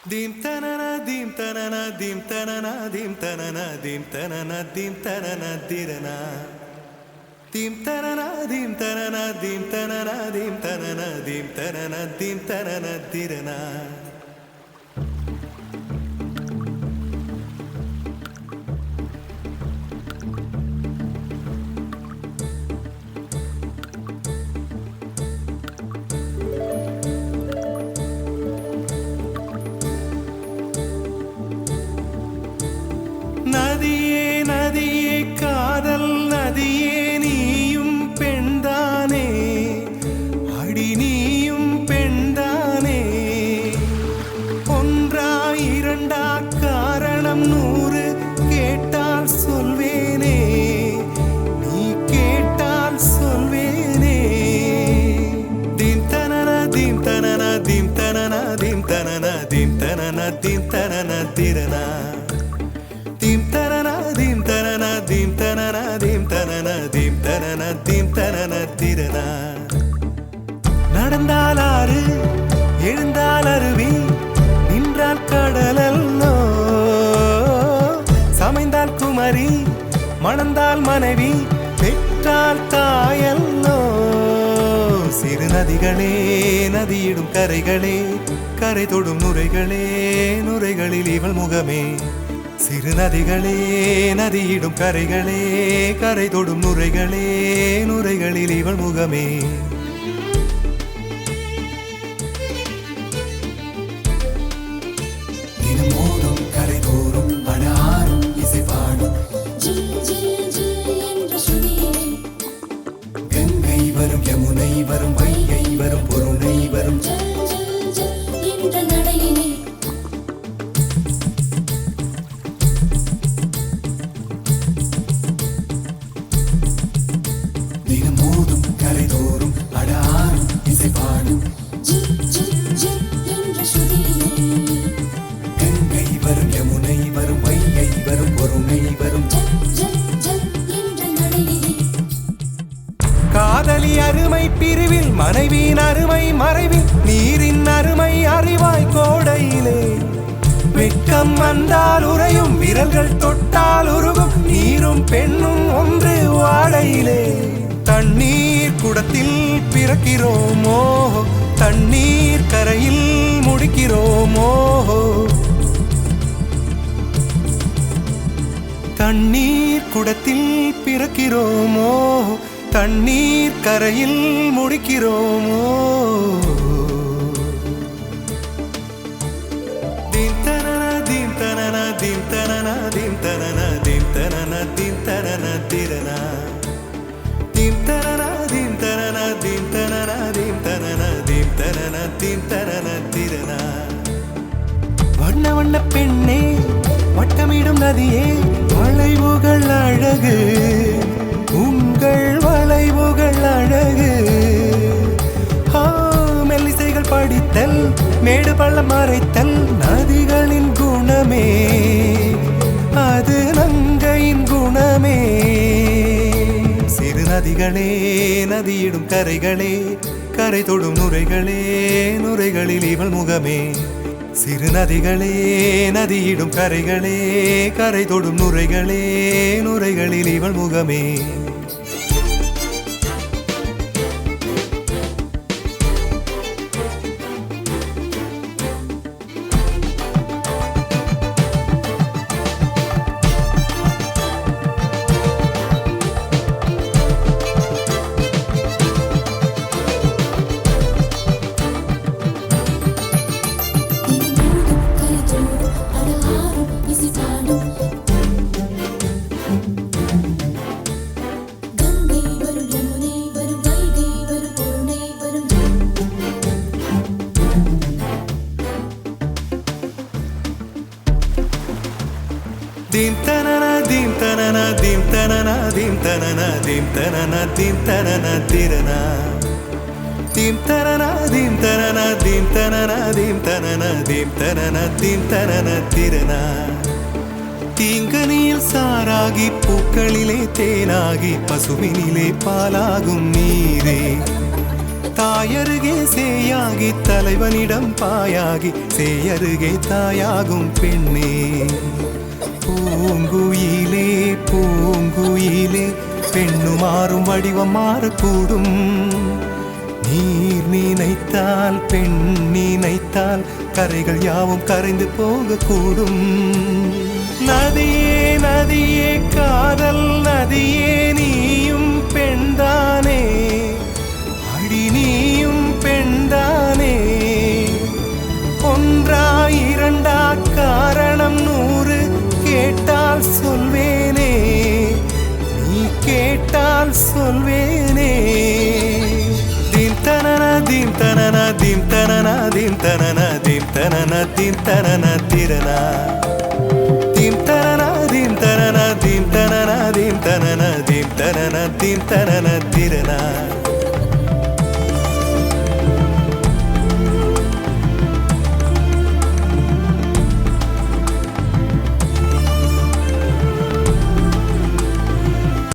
Dim tanana dim tanana dim tanana dim tanana dim tanana dim tanana dirana dim tanana dim tanana dim tanana dim tanana dim tanana dim tanana dirana நதியே நதியே காதல் நதியே நீயும் பெண்தானே அடி நீயும் பெண்தானே ஒன்றா இரண்டா காரணம் 100 கேட்டால் சொல்வேனே நீ கேட்டால் சொல்வேனே தீம் தனன தீம் தனன தீம் தனன தீம் தனன தீம் தனன தீம் தனன திரனா Dim tanana dim tanana dim tanana dim tanana dim tanana dim tanana tirana நடந்தால் ஆறு எழுந்தால் அருவி நின்றால் கடலல்லோ சமைந்தால் குமரி மணந்தால் மனைவி பெற்றால் தாயல்லோ சிறு நதிகளே நதியிடும் கரைகளே கரை தொடும் நுரைகளே நுரைகளில் இவள் முகமே சிறு நதிகளே நதியிடும் கரைகளே கரை தொடும் நுரைகளே நுரைகளில் இவள் முகமே தினம் மோதும் கரை தோறும் அடாரும் இசை பாடும் கங்கை வரும் யமுனை வரும் வைகை வரும் பொருணை வரும் காதலி அருமை பிரிவில் மனைவியின் அருமை மறைவில் நீரின் அருமை அறிவாய் கோடையிலே வெட்கம் வந்தால் உறையும் விரல்கள் தொட்டால் உருகும் நீரும் பெண்ணும் ஒன்று வாடையிலே தண்ணீர் குடத்தில் பிறக்கிறோமோ தண்ணீர் கரையில் முடிக்கிறோமோ தண்ணீர் குடத்தில் பிறக்கிறோமோ தண்ணீர் கரையில் முடிக்கிறோமோ தீம் தனன தீம் தனன தீம் தனன தீம் தனன தீம் தனன தீம் தனன திரனா தீம் தனன தீம் தனன தீம் தனன தீம் தனன தீம் தனன தீம் தனன திரனா வண்ண வண்ண பெண்ணே வட்டமிடும் நதியே வளைவுகள் அழகு உங்கள் வளைவுகள் அழகு மெல்லிசைகள் படித்தல் மேடு பள்ளம் மறைத்தல் நதிகளின் குணமே அது நங்கையின் குணமே சிறு நதிகளே நதியிடும் கரைகளே கரை தொடும் நுரைகளே நுரைகளில் இவள் முகமே சிறு நதிகளே நதியிடும் கரைகளே கரை தொடும் நுரைகளே நுரைகளில் இவள் முகமே Dim tanana dim tanana dim tanana dim tanana dim tanana dim tanana dirana dim tanana dim tanana dim tanana dim tanana dim tanana dim tanana dirana தீங்கனியில் சாராகி பூக்களிலே தேனாகி பசுவினிலே பாலாகும் நீரே தாயருகே சேயாகி தலைவனிடம் பாயாகி சேயருகே தாயாகும் பெண்ணே. பூங்குயிலே பூங்குயிலே பெண்ணு மாறும் வடிவம் மாறக்கூடும். நீர் நினைத்தால் பெண் நினைத்தால் கரைகள் யாவும் கரைந்து போகக்கூடும். நதியே நதியே காதல் நதியே நீயும் பெண்தானே, அடி நீயும் பெண்தானே. ஒன்றா இரண்டா காரணம் 100 கேட்டால் சொல்வேனே, நீ கேட்டால் சொல்வேனே. தீம் தனன தீம் தனன தீம் தனன தீம் தனன தீம் தனன தீம் தனன திரனா. தீம் தனன தீம் தனன தீம் தனன தீம் தனன தீம் தனன தீம் தனன திரனா.